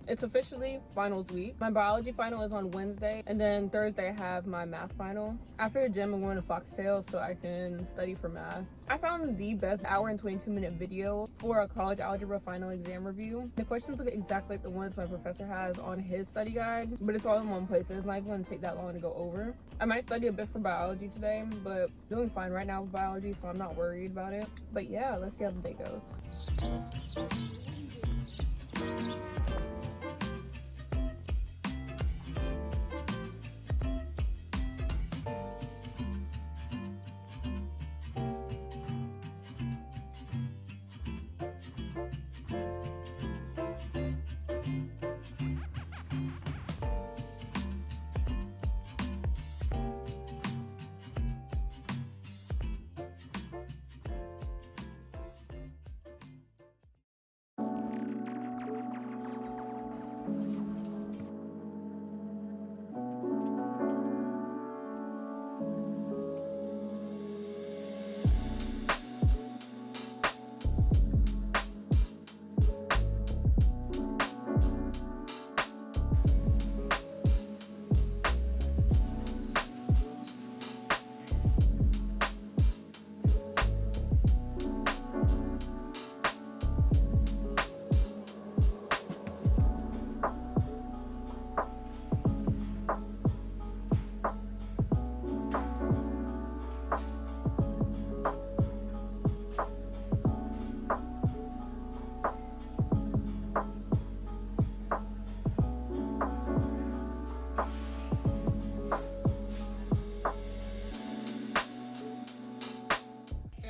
It's officially finals week. My biology final is on Wednesday, and then Thursday I have my math final. After the gym, I'm going to Foxtail so I can study for math. I found the best hour and 22-minute video for a college algebra final exam review. The questions look exactly like the ones my professor has on his study guide, but it's all in one place and it's not even going to take that long to go over. I might study a bit for biology today, but doing fine right now with biology, so I'm not worried about it. But yeah, let's see how the day goes.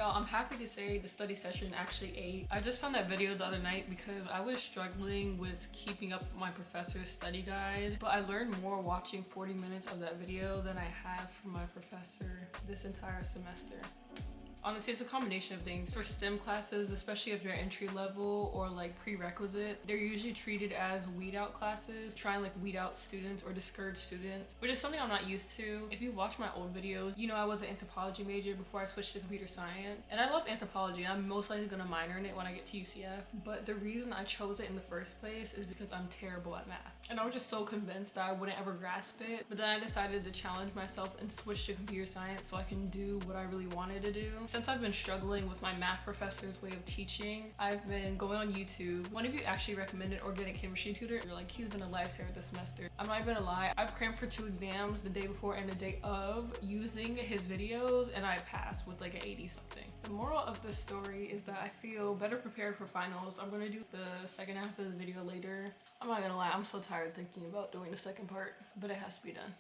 I'm happy to say the study session actually ate. I just found that video the other night because I was struggling with keeping up my professor's study guide, but I learned more watching 40 minutes of that video than I have from my professor this entire semester. Honestly, it's a combination of things. For STEM classes, especially if they're entry level or like prerequisite, they're usually treated as weed out classes, try and like weed out students or discourage students, which is something I'm not used to. If you watch my old videos, you know I was an anthropology major before I switched to computer science. And I love anthropology, and I'm most likely gonna minor in it when I get to UCF. But the reason I chose it in the first place is because I'm terrible at math. And I was just so convinced that I wouldn't ever grasp it. But then I decided to challenge myself and switch to computer science so I can do what I really wanted to do. Since I've been struggling with my math professor's way of teaching, I've been going on YouTube. One of you actually recommended organic chemistry tutor. You're like, he's been a lifesaver this semester. I'm not even gonna lie, I've crammed for 2 exams the day before and the day of using his videos, and I passed with like an 80 something. The moral of this story is that I feel better prepared for finals. I'm gonna do the second half of the video later. I'm not gonna lie, I'm so tired thinking about doing the second part, but it has to be done.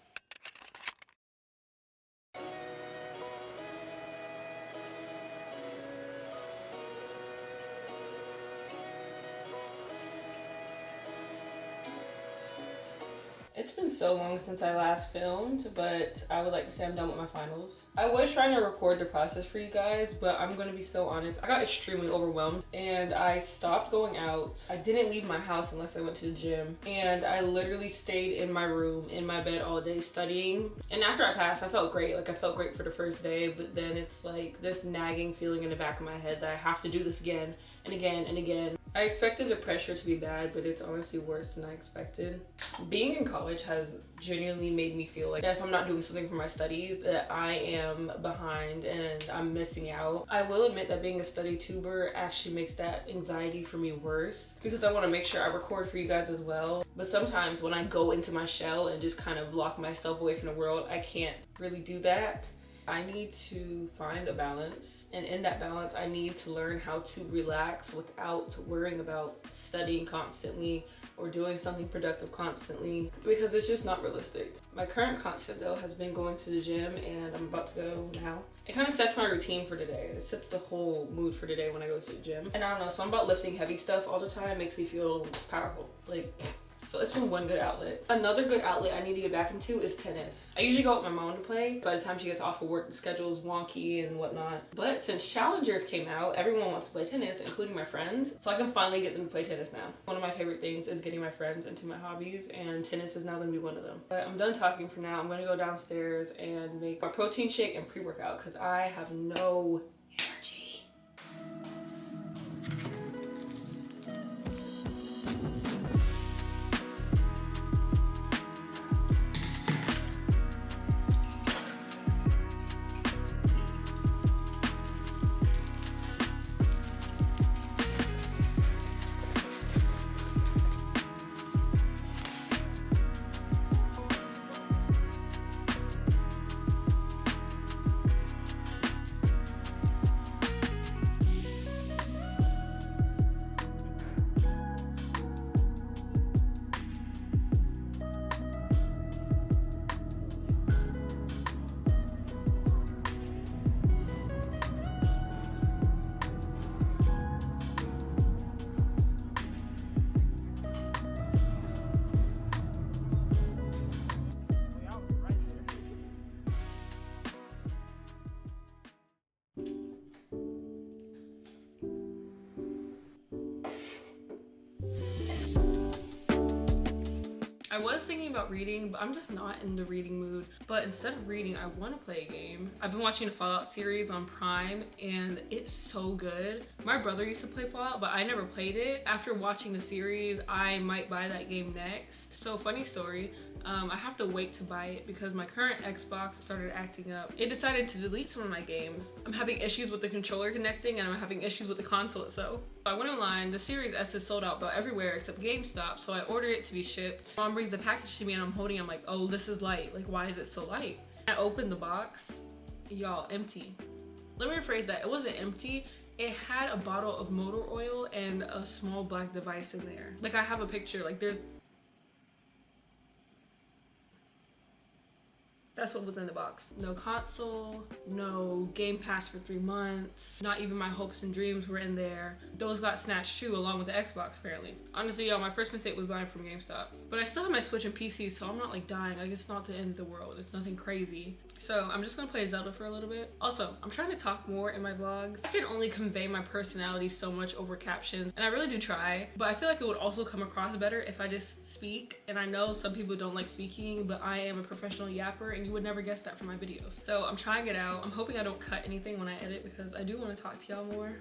It's been so long since I last filmed, but I would like to say I'm done with my finals. I was trying to record the process for you guys, but I'm gonna be so honest. I got extremely overwhelmed and I stopped going out. I didn't leave my house unless I went to the gym. And I literally stayed in my room, in my bed all day studying. And after I passed, I felt great. Like I felt great for the first day, but then it's like this nagging feeling in the back of my head that I have to do this again and again and again. I expected the pressure to be bad, but it's honestly worse than I expected. Being in college has genuinely made me feel like if I'm not doing something for my studies, that I am behind and I'm missing out. I will admit that being a study tuber actually makes that anxiety for me worse because I want to make sure I record for you guys as well. But sometimes when I go into my shell and just kind of lock myself away from the world, I can't really do that. I need to find a balance, and in that balance I need to learn how to relax without worrying about studying constantly or doing something productive constantly, because it's just not realistic. My current constant though has been going to the gym, and I'm about to go now. It kind of sets my routine for the day. It sets the whole mood for the day when I go to the gym. And I don't know, something about lifting heavy stuff all the time makes me feel powerful. Like, So it's been one good outlet. Another good outlet I need to get back into is tennis. I usually go with my mom to play. By the time she gets off of work, the schedule is wonky and whatnot. But since Challengers came out, everyone wants to play tennis, including my friends. So I can finally get them to play tennis now. One of my favorite things is getting my friends into my hobbies, and tennis is now gonna be one of them. But I'm done talking for now. I'm gonna go downstairs and make my protein shake and pre-workout because I have no energy. I was thinking about reading, but I'm just not in the reading mood. But instead of reading, I want to play a game. I've been watching the Fallout series on Prime, and it's so good. My brother used to play Fallout, but I never played it. After watching the series, I might buy that game next. So funny story, I have to wait to buy it because my current Xbox started acting up. It decided to delete some of my games. I'm having issues with the controller connecting, and I'm having issues with the console itself. So I went online, the Series S is sold out about everywhere except GameStop, so I ordered it to be shipped. Mom brings the package to me and I'm holding it, I'm like, oh, this is light. Like, why is it so light? I opened the box, y'all, empty. Let me rephrase that, it wasn't empty. It had a bottle of motor oil and a small black device in there. Like, I have a picture, like that's what was in the box. No console, no Game Pass for 3 months, not even my hopes and dreams were in there. Those got snatched too, along with the Xbox apparently. Honestly, y'all, my first mistake was buying from GameStop. But I still have my Switch and PC, so I'm not like dying. Like, it's not the end of the world. It's nothing crazy. So I'm just gonna play Zelda for a little bit. Also, I'm trying to talk more in my vlogs. I can only convey my personality so much over captions, and I really do try, but I feel like it would also come across better if I just speak. And I know some people don't like speaking, but I am a professional yapper, and you would never guess that from my videos. So I'm trying it out. I'm hoping I don't cut anything when I edit because I do want to talk to y'all more.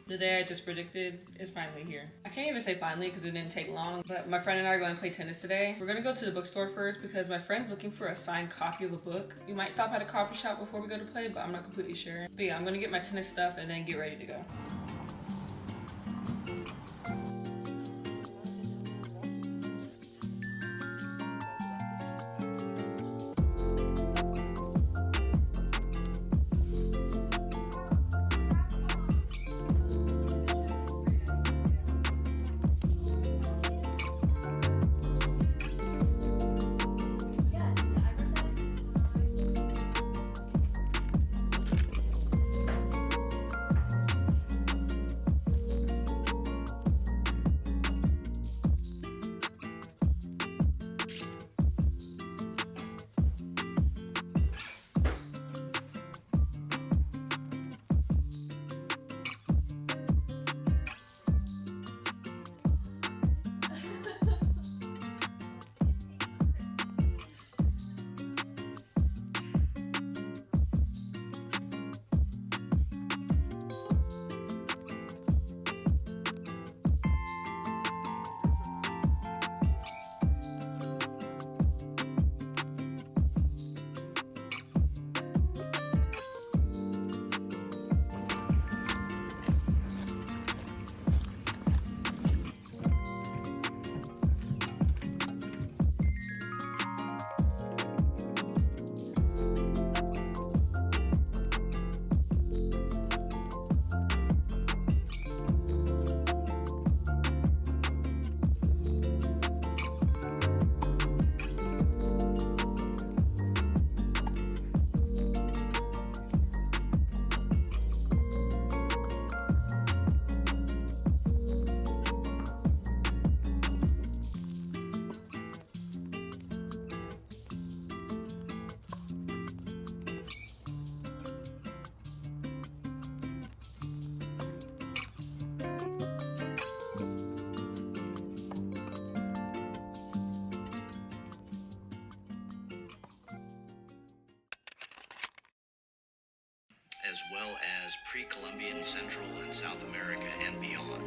The day I just predicted is finally here. I can't even say finally because it didn't take long, but my friend and I are going to play tennis today. We're going to go to the bookstore first because my friend's looking for a signed copy of a book. We might stop at a coffee shop before we go to play, but I'm not completely sure. But yeah, I'm going to get my tennis stuff and then get ready to go. As well as pre-Columbian, Central, and South America and beyond,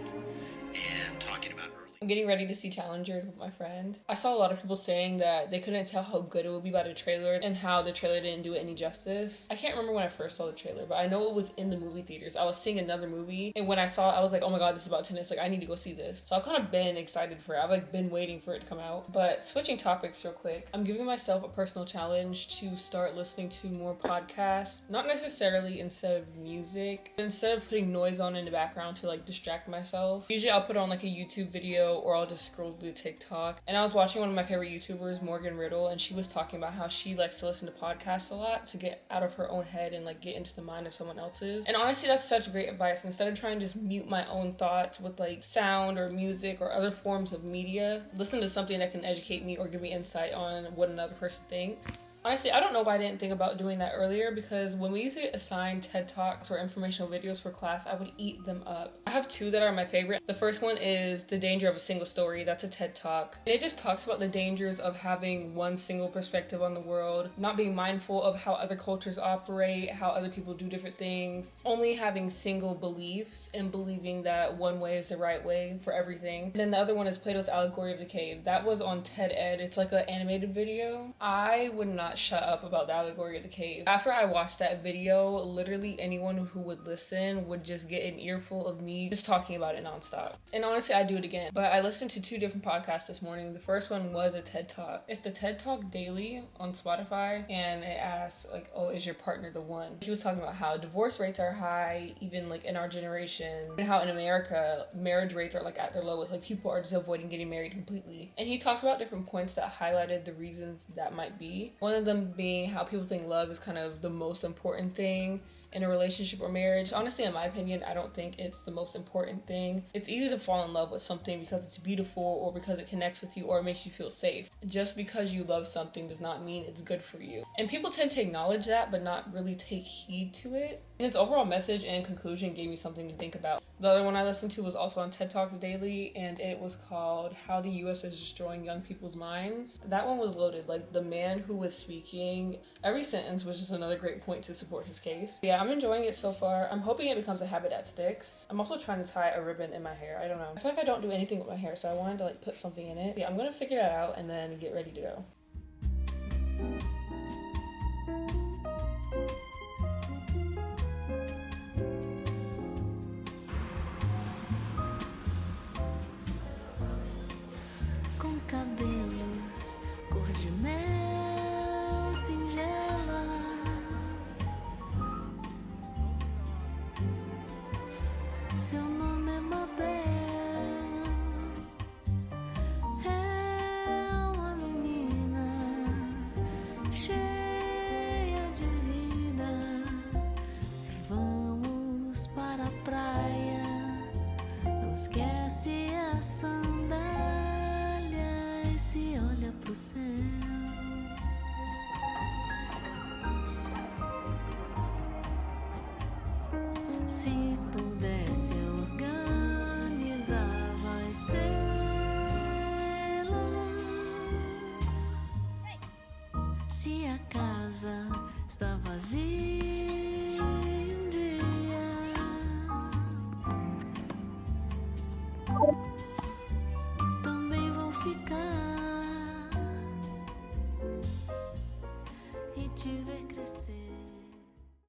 and talking about early. I'm getting ready to see Challengers with my friend. I saw a lot of people saying that they couldn't tell how good it would be by the trailer and how the trailer didn't do it any justice. I can't remember when I first saw the trailer, but I know it was in the movie theaters. I was seeing another movie, and when I saw it, I was like, oh my god, this is about tennis. Like, I need to go see this. So I've kind of been excited for it. I've like been waiting for it to come out. But switching topics real quick, I'm giving myself a personal challenge to start listening to more podcasts. Not necessarily instead of music, but instead of putting noise on in the background to like distract myself. Usually I'll put on like a YouTube video or I'll just scroll through TikTok. And I was watching one of my favorite YouTubers, Morgan Riddle, and she was talking about how she likes to listen to podcasts a lot to get out of her own head and like get into the mind of someone else's. And honestly, that's such great advice. Instead of trying to just mute my own thoughts with like sound or music or other forms of media, listen to something that can educate me or give me insight on what another person thinks. Honestly, I don't know why I didn't think about doing that earlier, because when we used to assign TED Talks or informational videos for class, I would eat them up. I have two that are my favorite. The first one is The Danger of a Single Story. That's a TED Talk. And it just talks about the dangers of having one single perspective on the world, not being mindful of how other cultures operate, how other people do different things, only having single beliefs and believing that one way is the right way for everything. And then the other one is Plato's Allegory of the Cave. That was on TED Ed. It's like an animated video. I would not shut up about the Allegory of the Cave. After I watched that video, literally anyone who would listen would just get an earful of me just talking about it nonstop. And honestly, I'd do it again. But I listened to two different podcasts this morning. The first one was a TED Talk. It's the TED Talk Daily on Spotify, and it asks like, oh, is your partner the one? He was talking about how divorce rates are high, even like in our generation, and how in America, marriage rates are like at their lowest. Like, people are just avoiding getting married completely. And he talked about different points that highlighted the reasons that might be. One of them being how people think love is kind of the most important thing in a relationship or marriage. Honestly, in my opinion, I don't think it's the most important thing. It's easy to fall in love with something because it's beautiful or because it connects with you or it makes you feel safe. Just because you love something does not mean it's good for you. And people tend to acknowledge that but not really take heed to it. And its overall message and conclusion gave me something to think about. The other one I listened to was also on TED Talk Daily, and it was called How the US is Destroying Young People's Minds. That one was loaded. Like, the man who was speaking, every sentence was just another great point to support his case. Yeah, I'm enjoying it so far. I'm hoping it becomes a habit that sticks. I'm also trying to tie a ribbon in my hair. I don't know. I feel like I don't do anything with my hair, so I wanted to like put something in it. Yeah, I'm gonna figure that out and then get ready to go. Com cabelos cor de mel singela, seu nome é Mabel, é uma menina cheia de vida. Se vamos para a praia, não esquece a sandália e se olha pro céu. Se pudesse, eu organizava a estrela. Se a casa está vazia,